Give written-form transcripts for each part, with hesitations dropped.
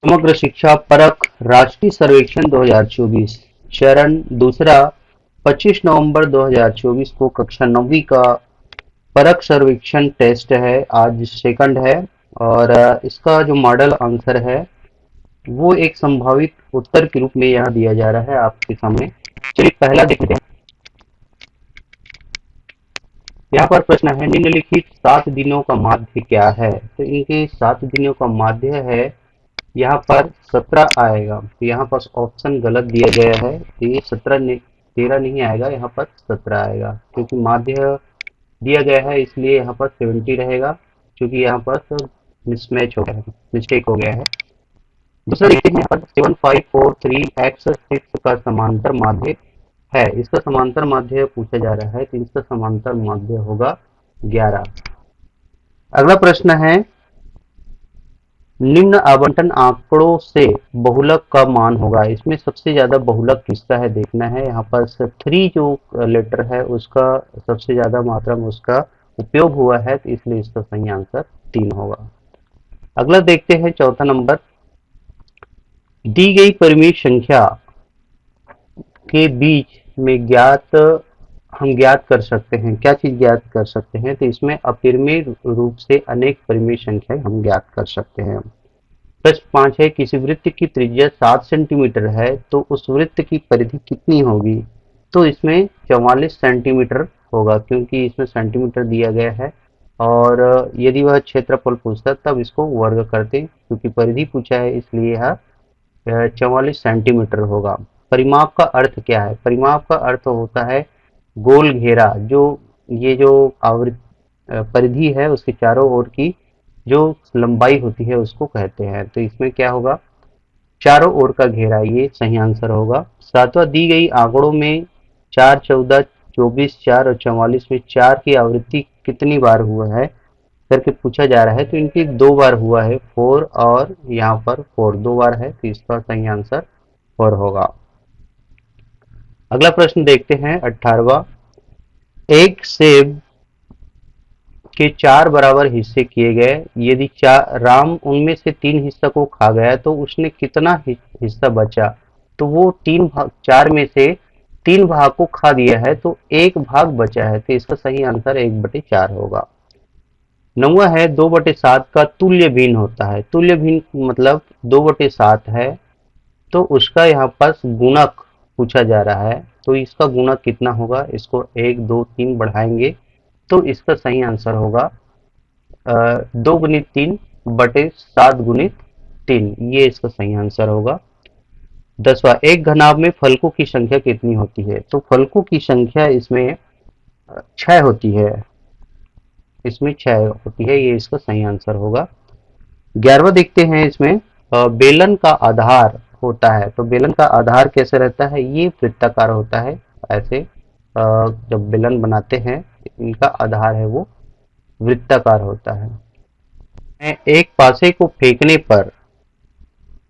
समग्र शिक्षा परख राष्ट्रीय सर्वेक्षण 2024 चरण दूसरा 25 नवंबर 2024 को कक्षा 9वीं का परख सर्वेक्षण टेस्ट है। आज सेकंड है और इसका जो मॉडल आंसर है वो एक संभावित उत्तर के रूप में यहाँ दिया जा रहा है आपके सामने। चलिए पहला देखते हैं। यहाँ पर प्रश्न है निम्नलिखित 7 दिनों का माध्य क्या है। तो इनके 7 दिनों का माध्य है यहाँ पर 17 आएगा। तो यहाँ पर ऑप्शन गलत दिया गया है, तो ये 13 नहीं आएगा, यहाँ पर 17 आएगा क्योंकि माध्य दिया गया है इसलिए यहाँ पर 70 रहेगा, क्योंकि यहाँ पर मिसमैच हो गया है, मिस्टेक हो गया है। दूसरा देखते हैं, यहाँ पर 7543x6 का समांतर माध्य है। इसका समांतर माध्य पूछा जा रहा है, तो इसका समांतर माध्य होगा 11। अगला प्रश्न है निम्न आवंटन आंकड़ों से बहुलक का मान होगा। इसमें सबसे ज्यादा बहुलक किसका है देखना है। यहाँ पर 3 जो लेटर है उसका सबसे ज्यादा मात्रा में उसका उपयोग हुआ है, तो इसलिए इसका सही आंसर 3 होगा। अगला देखते हैं चौथा नंबर, दी गई परिमेय संख्या के बीच में हम ज्ञात कर सकते हैं। क्या चीज ज्ञात कर सकते हैं, तो इसमें अपरिमेय रूप से अनेक परिमेय संख्याएं हम ज्ञात कर सकते हैं। प्रश्न 5 है, किसी वृत्त की त्रिज्या 7 सेंटीमीटर है तो उस वृत्त की परिधि कितनी होगी। तो इसमें 44 सेंटीमीटर होगा, क्योंकि इसमें सेंटीमीटर दिया गया है और यदि वह क्षेत्रफल पूछता तब इसको वर्ग करते, क्योंकि परिधि पूछा है इसलिए यह 44 सेंटीमीटर होगा। परिमाप का अर्थ क्या है। परिमाप का अर्थ होता है गोल घेरा, जो ये जो परिधि है उसके चारों ओर की जो लंबाई होती है उसको कहते हैं। तो इसमें क्या होगा, चारों ओर का घेरा, ये सही आंसर होगा। सातवां, दी गई आंकड़ों में 4, 14, 24, 4 और 44 में 4 की आवृत्ति कितनी बार हुआ है करके पूछा जा रहा है। तो इनकी 2 बार हुआ है, 4 और यहाँ पर 4 2 बार है, तो इसका सही आंसर 4 होगा। अगला प्रश्न देखते हैं 18वां, एक सेब के 4 बराबर हिस्से किए गए, यदि राम उनमें से 3 हिस्सा को खा गया तो उसने कितना हिस्सा बचा। तो वो 4 में से 3 भाग को खा दिया है तो 1 भाग बचा है, तो इसका सही आंसर 1/4 होगा। 9वां है, 2/7 का तुल्य भिन्न होता है। तुल्य भिन्न मतलब 2/7 है तो उसका यहाँ पर गुणक पूछा जा रहा है, तो इसका गुणक कितना होगा। इसको 1, 2, 3 बढ़ाएंगे तो इसका सही आंसर होगा 2 × 3/7 × 3, ये इसका सही आंसर होगा। 10वां, एक घनाभ में फलकों की संख्या कितनी होती है। तो फलकों की संख्या इसमें 6 होती है, इसमें 6 होती है, ये इसका सही आंसर होगा। 11वां देखते हैं, इसमें बेलन का आधार होता है। तो बेलन का आधार कैसे रहता है, ये वृत्ताकार होता है। ऐसे जब बेलन बनाते हैं इनका आधार है वो वृत्ताकार होता है। एक पासे को फेंकने पर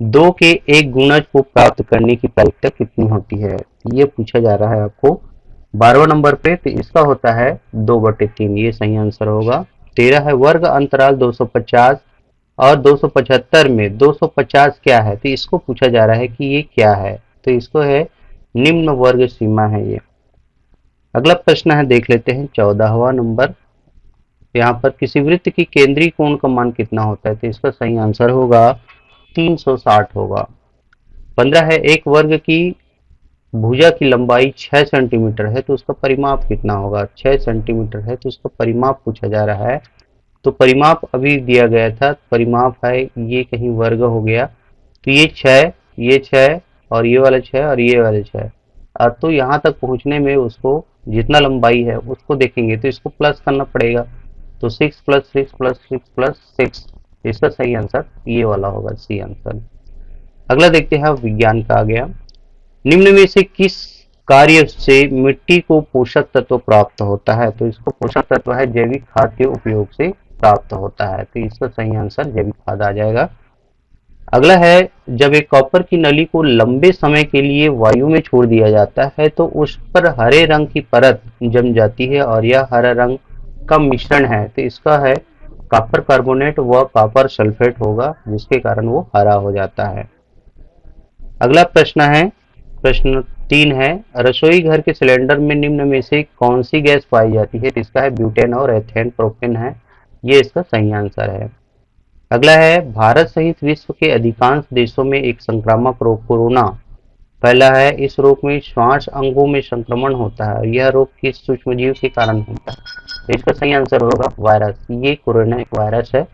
2 के एक गुणज को प्राप्त करने की प्रायिकता कितनी होती है, ये पूछा जा रहा है आपको 12वें नंबर पे। तो इसका होता है 2/3, ये सही आंसर होगा। 13 है, वर्ग अंतराल 250 और 275 में 250 क्या है, तो इसको पूछा जा रहा है कि ये क्या है। तो इसको है निम्न वर्ग सीमा है ये। अगला प्रश्न है, देख लेते हैं 14वां नंबर। यहाँ पर किसी वृत्त की केंद्रीय कोण का मान कितना होता है, तो इसका सही आंसर होगा 360 होगा। 15 है, एक वर्ग की भुजा की लंबाई 6 सेंटीमीटर है तो उसका परिमाप कितना होगा। 6 सेंटीमीटर है तो उसका परिमाप पूछा जा रहा है। तो परिमाप अभी दिया गया था, परिमाप है ये कहीं वर्ग हो गया, तो ये 6, ये 6 और ये वाले 6 और ये वाले 6। तो यहाँ तक पहुँचने में उसको जितना लंबाई है उसको देखेंगे तो इसको प्लस करना पड़ेगा। तो 6 + 6 + 6 + 6, इसका सही आंसर ये वाला होगा, सी आंसर। अगला देखते हैं, विज्ञान का आ गया। निम्न में से किस कार्य से मिट्टी को पोषक तत्व प्राप्त होता है। तो इसको पोषक तत्व है जैविक खाद के उपयोग से प्राप्त होता है, तो इसका सही आंसर जैविक खाद आ जाएगा। अगला है, जब एक कॉपर की नली को लंबे समय के लिए वायु में छोड़ दिया जाता है तो उस पर हरे रंग की परत जम जाती है और यह हरा रंग का मिश्रण है, तो इसका है कॉपर कार्बोनेट व कॉपर सल्फेट होगा, जिसके कारण वो हरा हो जाता है। अगला प्रश्न है, प्रश्न 3 है, रसोई घर के सिलेंडर में निम्न में से कौन सी गैस पाई जाती है? तो इसका है ब्यूटेन और एथेन प्रोपेन है, ये इसका सही आंसर है। अगला है, भारत सहित विश्व के अधिकांश देशों में एक संक्रामक रोग कोरोना फैला है। इस रोग में श्वास अंगों में संक्रमण होता है। यह रोग किस सूक्ष्मजीव के कारण होता है? तो इसका सही आंसर होगा वायरस। ये कोरोना एक वायरस है।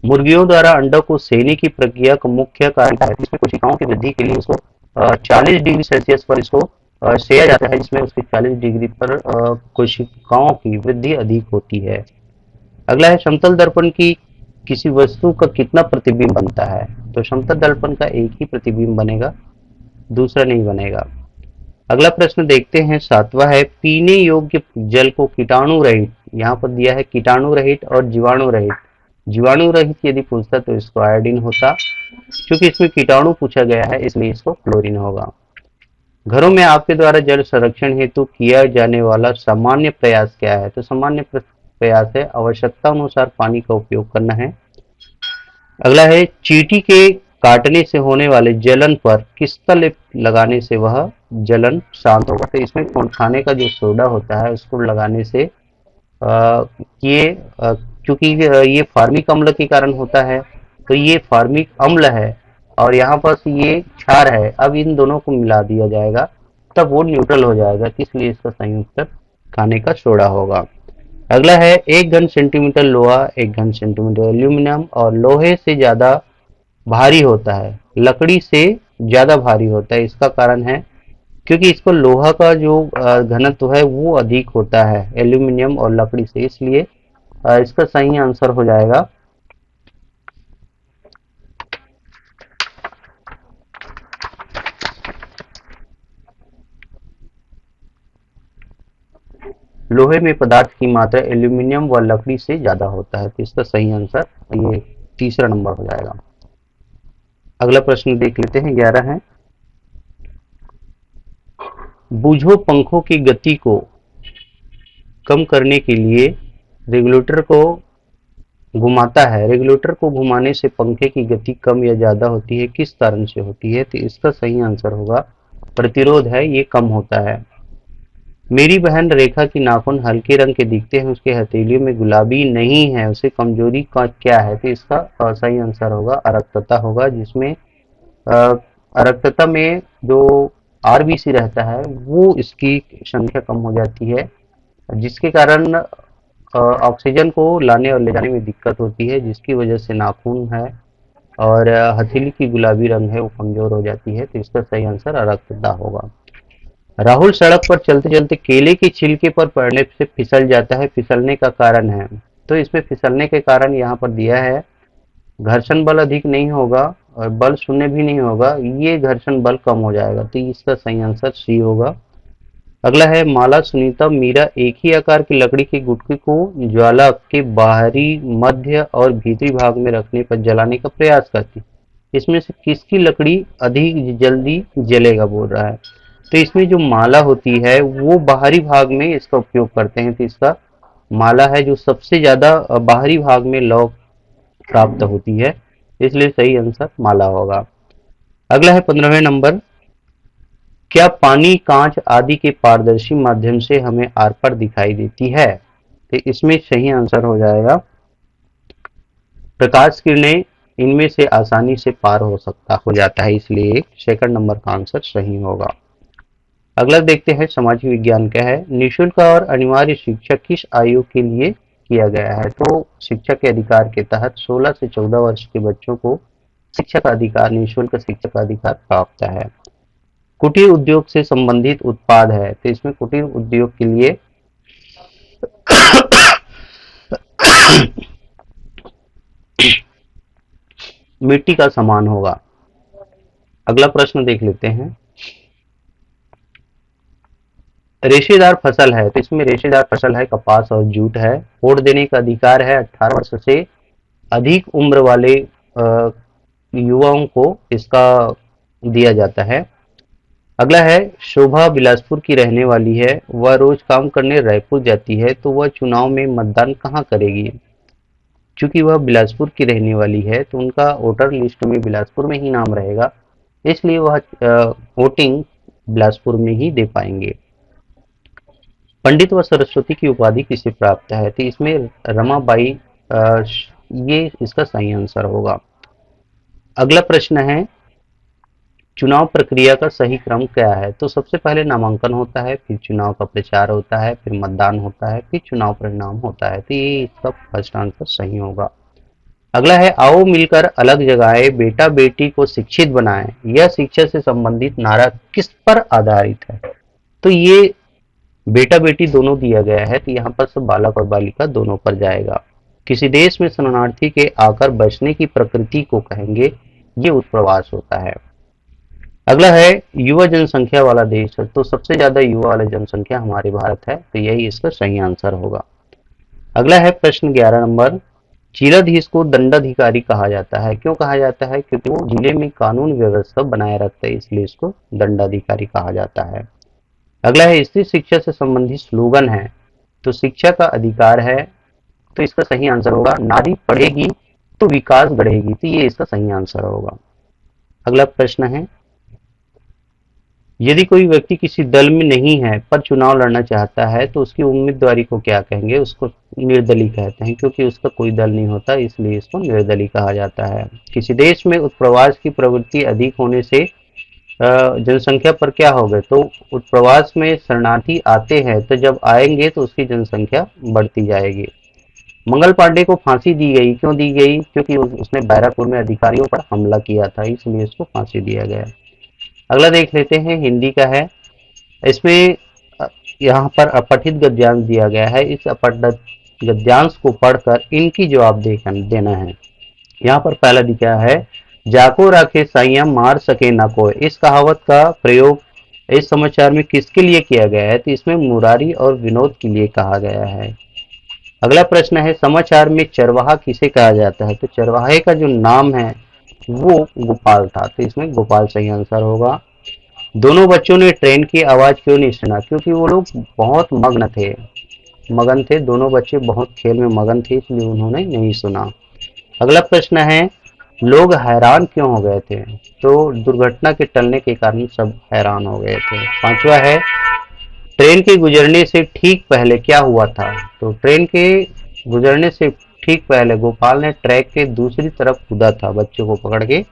मुर्गियों द्वारा अंडों को सेने की प्रक्रिया का मुख्य कारण है, इसमें कोशिकाओं की वृद्धि के लिए इसको 40 डिग्री सेल्सियस पर इसको सेया जाता है, जिसमें उसकी 40 डिग्री पर कोशिकाओं की वृद्धि अधिक होती है। अगला है, समतल दर्पण की किसी वस्तु का कितना प्रतिबिंब बनता है? तो समतल दर्पण का एक ही प्रतिबिंब बनेगा, दूसरा नहीं बनेगा। अगला प्रश्न देखते हैं, 7वां है, पीने योग्य जल को कीटाणु रहित, यहाँ पर दिया है कीटाणु रहित और जीवाणु रहित। जीवाणु रहित यदि पूछता तो इसको आयोडीन होता, क्योंकि इसमें कीटाणु पूछा गया है इसलिए इसको क्लोरीन होगा। घरों में आपके द्वारा जल संरक्षण हेतु किया जाने वाला सामान्य प्रयास क्या है? तो सामान्य प्रयास है आवश्यकता अनुसार पानी का उपयोग करना है। अगला है, चींटी के काटने से होने वाले जलन पर किसका लेप लगाने से वह जलन शांत होगा? तो इसमें खाने का जो सोडा होता है उसको लगाने से ये क्योंकि ये फार्मिक अम्ल के कारण होता है, तो ये फार्मिक अम्ल है और यहाँ पर ये क्षार है। अब इन दोनों को मिला दिया जाएगा तब वो न्यूट्रल हो जाएगा, इसलिए इसका सही उत्तर खाने का सोडा होगा। अगला है, 1 घन सेंटीमीटर लोहा 1 घन सेंटीमीटर एल्यूमिनियम और लोहे से ज्यादा भारी होता है, लकड़ी से ज्यादा भारी होता है। इसका कारण है क्योंकि इसको लोहा का जो घनत्व है वो अधिक होता है एल्यूमिनियम और लकड़ी से, इसलिए इसका सही आंसर हो जाएगा लोहे में पदार्थ की मात्रा एल्यूमिनियम व लकड़ी से ज्यादा होता है, तो इसका सही आंसर ये तीसरा नंबर हो जाएगा। अगला प्रश्न देख लेते हैं, 11 है, बूझो पंखों की गति को कम करने के लिए रेगुलेटर को घुमाता है। रेगुलेटर को घुमाने से पंखे की गति कम या ज्यादा होती है, किस कारण से होती है? तो इसका सही आंसर होगा प्रतिरोध है, ये कम होता है। मेरी बहन रेखा की नाखून हल्के रंग के दिखते हैं, उसके हथेलियों में गुलाबी नहीं है, उसे कमजोरी का क्या है? तो इसका सही आंसर होगा अरक्तता होगा, जिसमें अरक्तता में जो आरबीसी रहता है वो इसकी संख्या कम हो जाती है, जिसके कारण ऑक्सीजन को लाने और ले जाने में दिक्कत होती है, जिसकी वजह से नाखून है और हथेली की गुलाबी रंग है वो कमजोर हो जाती है, तो इसका सही आंसर अरक्तता होगा। राहुल सड़क पर चलते चलते केले के छिलके पर पड़ने से फिसल जाता है, फिसलने का कारण है? तो इसमें फिसलने के कारण यहाँ पर दिया है घर्षण बल अधिक नहीं होगा और बल शून्य भी नहीं होगा, ये घर्षण बल कम हो जाएगा, तो इसका सही आंसर सी होगा। अगला है, माला सुनीता मीरा एक ही आकार की लकड़ी की गुटकी को ज्वाला के बाहरी मध्य और भीतरी भाग में रखने पर जलाने का प्रयास करती, इसमें से किसकी लकड़ी अधिक जल्दी जलेगा बोल रहा है? तो इसमें जो माला होती है वो बाहरी भाग में इसका उपयोग करते हैं, तो इसका माला है जो सबसे ज्यादा बाहरी भाग में लौ प्राप्त होती है, इसलिए सही आंसर माला होगा। अगला है 15वें नंबर, क्या पानी कांच आदि के पारदर्शी माध्यम से हमें आर पार दिखाई देती है? तो इसमें सही आंसर हो जाएगा प्रकाश किरणें इनमें से आसानी से पार हो जाता है, इसलिए सेकंड नंबर का आंसर सही होगा। अगला देखते हैं, सामाजिक विज्ञान क्या है, निःशुल्क और अनिवार्य शिक्षा किस आयु के लिए किया गया है? तो शिक्षा के अधिकार के तहत 16 से 14 वर्ष के बच्चों को शिक्षा का अधिकार, निःशुल्क शिक्षा का अधिकार प्राप्त है। कुटीर उद्योग से संबंधित उत्पाद है, तो इसमें कुटीर उद्योग के लिए मिट्टी का सामान होगा। अगला प्रश्न देख लेते हैं, रेशेदार फसल है, तो इसमें रेशेदार फसल है कपास और जूट है। वोट देने का अधिकार है 18 वर्ष से अधिक उम्र वाले युवाओं को इसका दिया जाता है। अगला है, शोभा बिलासपुर की रहने वाली है, वह रोज काम करने रायपुर जाती है, तो वह चुनाव में मतदान कहाँ करेगी? चूंकि वह बिलासपुर की रहने वाली है तो उनका वोटर लिस्ट में बिलासपुर में ही नाम रहेगा, इसलिए वह वोटिंग बिलासपुर में ही दे पाएंगे। पंडित व सरस्वती की उपाधि किसे प्राप्त है, तो इसमें रमाबाई, ये इसका सही आंसर होगा। अगला प्रश्न है, चुनाव प्रक्रिया का सही क्रम क्या है, तो सबसे पहले नामांकन होता है, फिर चुनाव का प्रचार होता है, फिर मतदान होता है, फिर चुनाव परिणाम होता है, तो ये इसका फर्स्ट आंसर सही होगा। अगला है, आओ मिलकर अलग जगाए बेटा बेटी को शिक्षित बनाएं, यह शिक्षा से संबंधित नारा किस पर आधारित है, तो ये बेटा बेटी दोनों दिया गया है, तो यहाँ पर सब बालक और बालिका दोनों पर जाएगा। किसी देश में शरणार्थी के आकर बसने की प्रकृति को कहेंगे, ये उत्प्रवास होता है। अगला है, युवा जनसंख्या वाला देश है, तो सबसे ज्यादा युवा वाला जनसंख्या हमारे भारत है, तो यही इसका सही आंसर होगा। अगला है प्रश्न 11 नंबर, जिलाधीश को दंडाधिकारी कहा जाता है, क्यों कहा जाता है, क्योंकि वो जिले में कानून व्यवस्था बनाए रखता है, इसलिए इसको दंडाधिकारी कहा जाता है। अगला है, स्त्री शिक्षा से संबंधित स्लोगन है, तो शिक्षा का अधिकार है, तो इसका सही आंसर होगा नारी पढ़ेगी तो विकास बढ़ेगी, तो ये इसका सही आंसर होगा। अगला प्रश्न है, यदि कोई व्यक्ति किसी दल में नहीं है पर चुनाव लड़ना चाहता है तो उसकी उम्मीदवारी को क्या कहेंगे, उसको निर्दलीय कहते हैं, क्योंकि उसका कोई दल नहीं होता, इसलिए इसको निर्दलीय कहा जाता है। किसी देश में उत्प्रवास की प्रवृत्ति अधिक होने से जनसंख्या पर क्या होगा, तो उत्प्रवास में शरणार्थी आते हैं, तो जब आएंगे तो उसकी जनसंख्या बढ़ती जाएगी। मंगल पांडे को फांसी दी गई, क्यों दी गई, क्योंकि उसने बैराकपुर में अधिकारियों पर हमला किया था, इसलिए उसको फांसी दिया गया। अगला देख लेते हैं, हिंदी का है। इसमें यहाँ पर अपठित गद्यांश दिया गया है, इस अपठित गद्यांश को पढ़कर इनकी जवाब देना है। यहाँ पर पहला दिखा है, जाको राखे साइया मार सके ना कोई, इस कहावत का प्रयोग इस समाचार में किसके लिए किया गया है, तो इसमें मुरारी और विनोद के लिए कहा गया है। अगला प्रश्न है, समाचार में चरवाहा किसे कहा जाता है, तो चरवाहे का जो नाम है वो गोपाल था, तो इसमें गोपाल सही आंसर होगा। दोनों बच्चों ने ट्रेन की आवाज क्यों नहीं सुना, क्योंकि वो लोग बहुत मगन थे, दोनों बच्चे बहुत खेल में मगन थे, इसलिए उन्होंने नहीं सुना। अगला प्रश्न है, लोग हैरान क्यों हो गए थे, तो दुर्घटना के टलने के कारण सब हैरान हो गए थे। पांचवा है, ट्रेन के गुजरने से ठीक पहले क्या हुआ था, तो ट्रेन के गुजरने से ठीक पहले गोपाल ने ट्रैक के दूसरी तरफ कूदा था बच्चों को पकड़ के।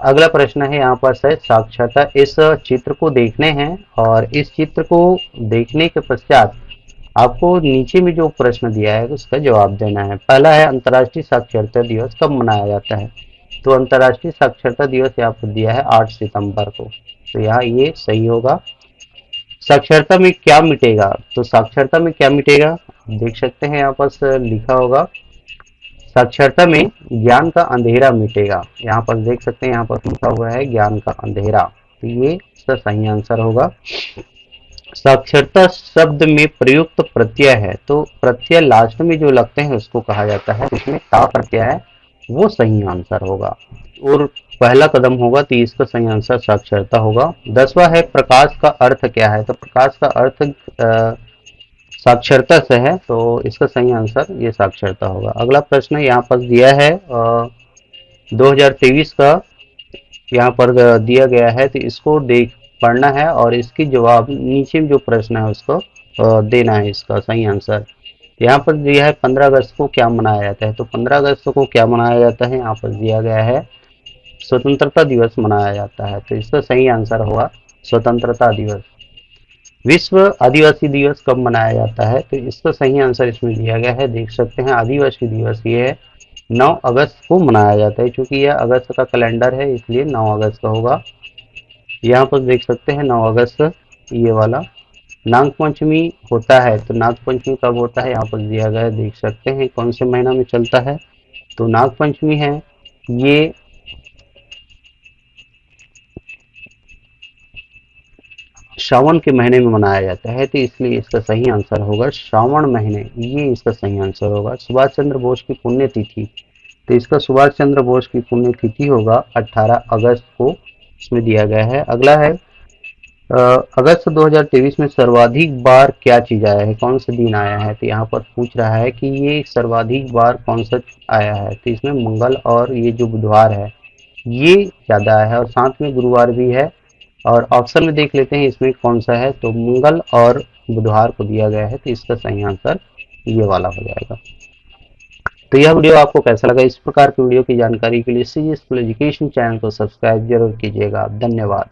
अगला प्रश्न है, यहाँ पर है साक्षरता, इस चित्र को देखने हैं और इस चित्र को देखने के पश्चात आपको नीचे में जो प्रश्न दिया है उसका जवाब देना है। पहला है, अंतर्राष्ट्रीय साक्षरता दिवस कब मनाया जाता है, तो अंतर्राष्ट्रीय साक्षरता दिवस यहाँ पर दिया है 8 सितंबर को, तो यहाँ ये सही होगा। साक्षरता में क्या मिटेगा, तो साक्षरता में क्या मिटेगा, देख सकते हैं यहाँ पर लिखा होगा, साक्षरता में ज्ञान का अंधेरा मिटेगा, यहाँ पर देख सकते हैं यहाँ पर लिखा हुआ है ज्ञान का अंधेरा, तो ये इसका सही आंसर होगा। साक्षरता शब्द में प्रयुक्त प्रत्यय है, तो प्रत्यय लास्ट में जो लगते हैं उसको कहा जाता है, इसमें का प्रत्यय है वो सही आंसर होगा और पहला कदम होगा, तो इसका सही आंसर साक्षरता होगा। 10वां है, प्रकाश का अर्थ क्या है, तो प्रकाश का अर्थ साक्षरता से है, तो इसका सही आंसर ये साक्षरता होगा। अगला प्रश्न यहाँ पर दिया है 2023 का यहाँ पर दिया गया है, तो इसको देख पढ़ना है और इसकी जवाब नीचे में जो प्रश्न है उसको देना है इसका सही आंसर। यहाँ पर दिया है 15 अगस्त को क्या मनाया जाता है, तो 15 अगस्त को क्या मनाया जाता है, यहाँ पर दिया गया है स्वतंत्रता दिवस मनाया जाता है, तो इसका सही आंसर होगा स्वतंत्रता दिवस। विश्व आदिवासी दिवस कब मनाया जाता है, तो इसका सही आंसर इसमें दिया गया है, देख सकते हैं आदिवासी दिवस ये है 9 अगस्त को मनाया जाता है, क्योंकि यह अगस्त का कैलेंडर है इसलिए 9 अगस्त का होगा। यहाँ पर देख सकते हैं 9 अगस्त ये वाला। नागपंचमी होता है, तो नागपंचमी कब होता है, यहाँ पर दिया गया है, देख सकते हैं कौन से महीना में चलता है, तो नागपंचमी है ये श्रावण के महीने में मनाया जाता है, तो इसलिए इसका सही आंसर होगा श्रावण महीने, ये इसका सही आंसर होगा। सुभाष चंद्र बोस की पुण्यतिथि, तो इसका सुभाष चंद्र बोस की पुण्यतिथि होगा 18 अगस्त को, इसमें दिया गया है। अगला है, अगस्त 2023 में सर्वाधिक बार क्या चीज आया है, कौन सा दिन आया है, तो यहाँ पर पूछ रहा है कि ये सर्वाधिक बार कौन सा आया है, तो इसमें मंगल और ये जो बुधवार है ये ज्यादा है, और साथ में गुरुवार भी है। और ऑप्शन में देख लेते हैं इसमें कौन सा है, तो मंगल और बुधवार को दिया गया है, तो इसका सही आंसर ये वाला हो जाएगा। तो यह वीडियो आपको कैसा लगा, इस प्रकार की वीडियो की जानकारी के लिए सीजीएस एजुकेशन चैनल को सब्सक्राइब जरूर कीजिएगा। धन्यवाद।